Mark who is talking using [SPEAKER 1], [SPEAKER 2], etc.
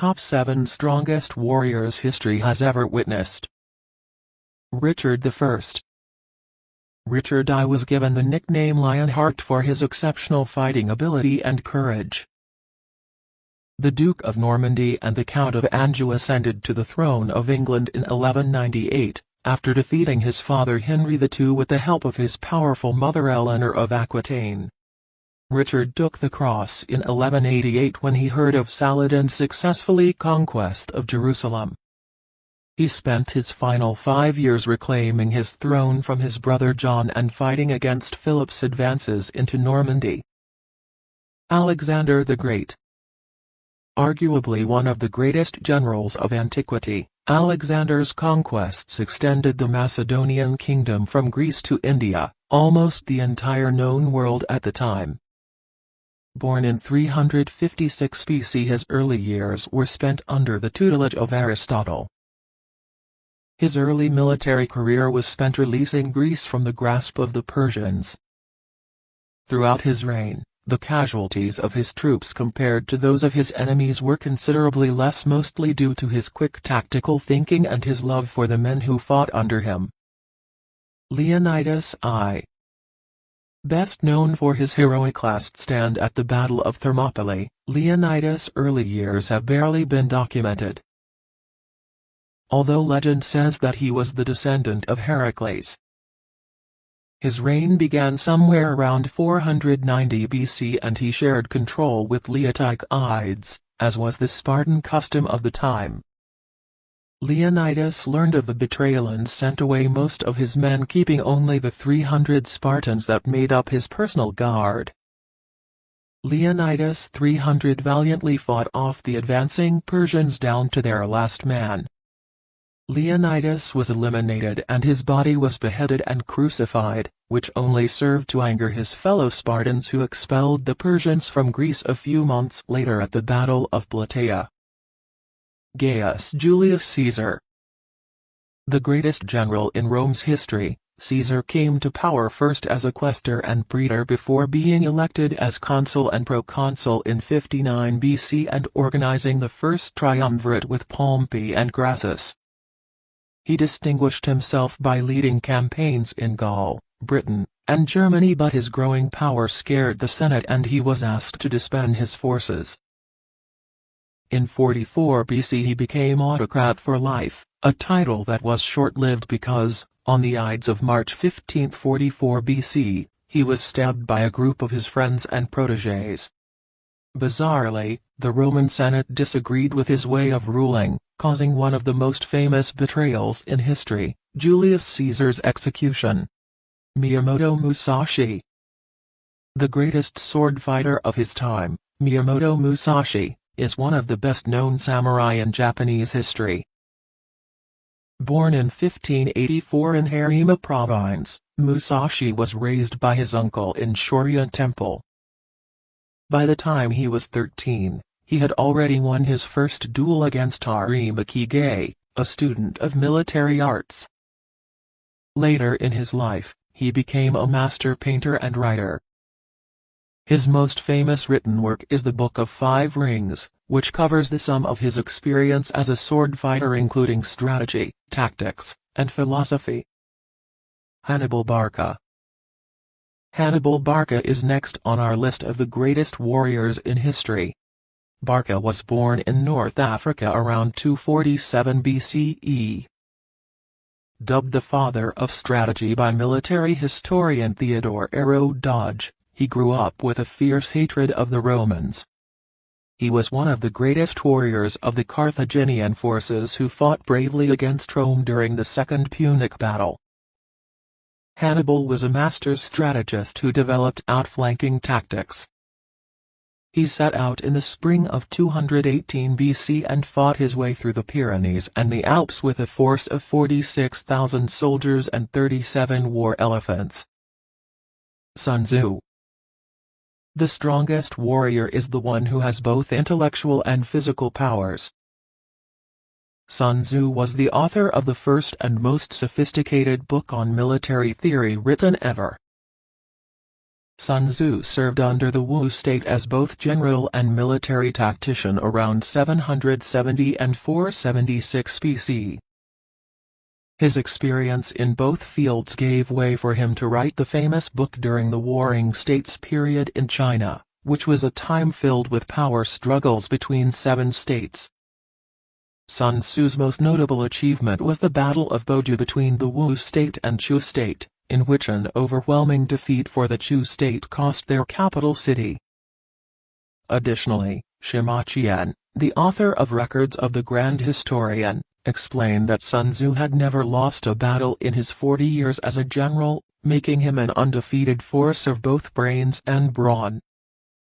[SPEAKER 1] Top 7 Strongest Warriors History Has Ever Witnessed. Richard I. Richard I was given the nickname Lionheart for his exceptional fighting ability and courage. The Duke of Normandy and the Count of Anjou ascended to the throne of England in 1198, after defeating his father Henry II with the help of his powerful mother Eleanor of Aquitaine. Richard took the cross in 1188 when he heard of Saladin's successful conquest of Jerusalem. He spent his final 5 years reclaiming his throne from his brother John and fighting against Philip's advances into Normandy. Alexander the Great. Arguably one of the greatest generals of antiquity, Alexander's conquests extended the Macedonian kingdom from Greece to India, almost the entire known world at the time. Born in 356 BC, his early years were spent under the tutelage of Aristotle. His early military career was spent releasing Greece from the grasp of the Persians. Throughout his reign, the casualties of his troops compared to those of his enemies were considerably less, mostly due to his quick tactical thinking and his love for the men who fought under him. Leonidas I. Best known for his heroic last stand at the Battle of Thermopylae, Leonidas' early years have barely been documented. Although legend says that he was the descendant of Heracles. His reign began somewhere around 490 BC and he shared control with Leotychides, as was the Spartan custom of the time. Leonidas learned of the betrayal and sent away most of his men, keeping only the 300 Spartans that made up his personal guard. Leonidas' 300 valiantly fought off the advancing Persians down to their last man. Leonidas was eliminated and his body was beheaded and crucified, which only served to anger his fellow Spartans, who expelled the Persians from Greece a few months later at the Battle of Plataea. Gaius Julius Caesar. The greatest general in Rome's history, Caesar came to power first as a quaestor and praetor before being elected as consul and proconsul in 59 BC and organizing the first triumvirate with Pompey and Crassus. He distinguished himself by leading campaigns in Gaul, Britain, and Germany, but his growing power scared the Senate and he was asked to disband his forces. In 44 BC he became autocrat for life, a title that was short-lived because, on the Ides of March 15, 44 BC, he was stabbed by a group of his friends and protégés. Bizarrely, the Roman Senate disagreed with his way of ruling, causing one of the most famous betrayals in history, Julius Caesar's execution. Miyamoto Musashi. The greatest sword fighter of his time, Miyamoto Musashi, is one of the best-known samurai in Japanese history. Born in 1584 in Harima Province, Musashi was raised by his uncle in Shorya Temple. By the time he was 13, he had already won his first duel against Harima Kige, a student of military arts. Later in his life, he became a master painter and writer. His most famous written work is the Book of Five Rings, which covers the sum of his experience as a sword fighter, including strategy, tactics, and philosophy. Hannibal Barca. Hannibal Barca is next on our list of the greatest warriors in history. Barca was born in North Africa around 247 BCE. Dubbed the father of strategy by military historian Theodore Herodotus, he grew up with a fierce hatred of the Romans. He was one of the greatest warriors of the Carthaginian forces who fought bravely against Rome during the Second Punic Battle. Hannibal was a master strategist who developed outflanking tactics. He set out in the spring of 218 BC and fought his way through the Pyrenees and the Alps with a force of 46,000 soldiers and 37 war elephants. Sun Tzu. The strongest warrior is the one who has both intellectual and physical powers. Sun Tzu was the author of the first and most sophisticated book on military theory written ever. Sun Tzu served under the Wu state as both general and military tactician around 770 and 476 BC. His experience in both fields gave way for him to write the famous book during the Warring States period in China, which was a time filled with power struggles between 7 states. Sun Tzu's most notable achievement was the Battle of Boju between the Wu state and Chu state, in which an overwhelming defeat for the Chu state cost their capital city. Additionally, Sima Qian, the author of Records of the Grand Historian, explained that Sun Tzu had never lost a battle in his 40 years as a general, making him an undefeated force of both brains and brawn.